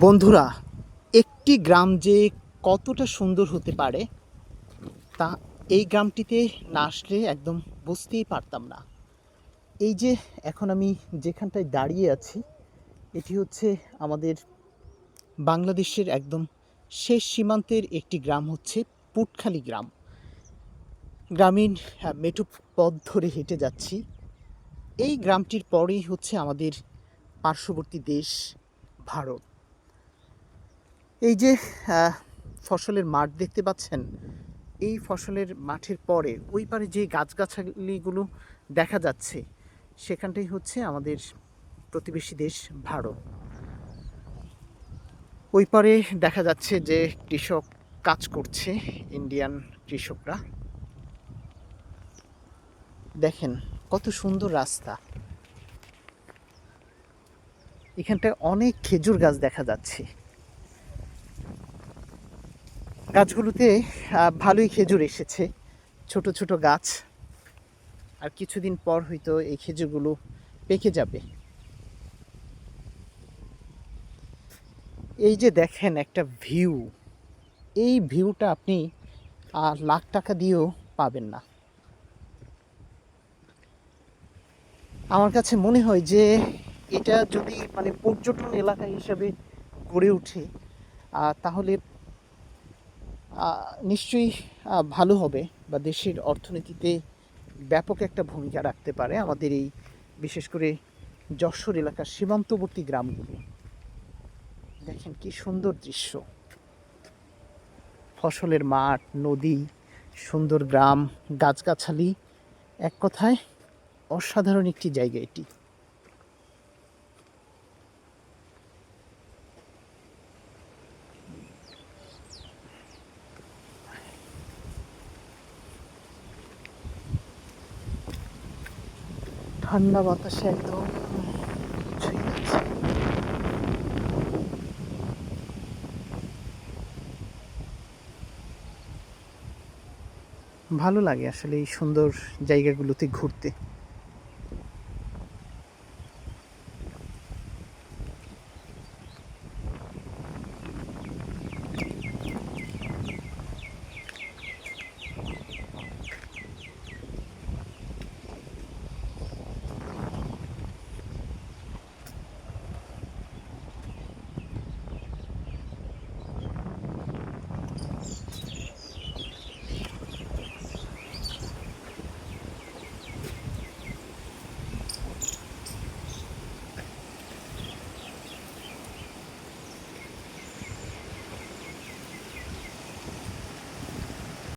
বন্ধুরা, একটি গ্রাম যে কতটা সুন্দর হতে পারে তা এই গ্রামটিতে না আসলে একদম বুঝতেই পারতাম না। এই যে এখন আমি যেখানটায় দাঁড়িয়ে আছি, এটি হচ্ছে আমাদের বাংলাদেশের একদম শেষ সীমান্তের একটি গ্রাম হচ্ছে পুটখালি গ্রাম। গ্রামীণ মেঠো পথ ধরে হেঁটে যাচ্ছি। এই গ্রামটির পরেই হচ্ছে আমাদের পার্শ্ববর্তী দেশ ভারত। এই যে ফসলের মাঠ দেখতে পাচ্ছেন, এই ফসলের মাঠের পরে ওই পারে যে গাছগাছালিগুলো দেখা যাচ্ছে, সেখানটাই হচ্ছে আমাদের প্রতিবেশী দেশ ভারত। ওই পারে দেখা যাচ্ছে যে কৃষক কাজ করছে, ইন্ডিয়ান কৃষকরা। দেখেন কত সুন্দর রাস্তা। এখানটায় অনেক খেজুর গাছ দেখা যাচ্ছে। গাছগুলোতে ভালোই খেজুর এসেছে, ছোট ছোট গাছ। আর কিছুদিন পর হয়তো এই খেজুরগুলো পেকে যাবে। এই যে দেখেন একটা ভিউ, এই ভিউটা আপনি লাখ টাকা দিয়েও পাবেন না। আমার কাছে মনে হয় যে এটা যদি মানে পর্যটন এলাকা হিসাবে গড়ে ওঠে, তাহলে নিশ্চয়ই ভালো হবে, বা দেশের অর্থনীতিতে ব্যাপক একটা ভূমিকা রাখতে পারে আমাদের এই বিশেষ করে যশোর এলাকার সীমান্তবর্তী গ্রামগুলো। দেখেন কি সুন্দর দৃশ্য, ফসলের মাঠ, নদী, সুন্দর গ্রাম, গাছগাছালি, এক কথায় অসাধারণ একটি জায়গা এটি। ঠান্ডা বাতাসে একদম ছুঁয়ে যাচ্ছে। ভালো লাগে আসলে এই সুন্দর জায়গাগুলোতে ঘুরতে।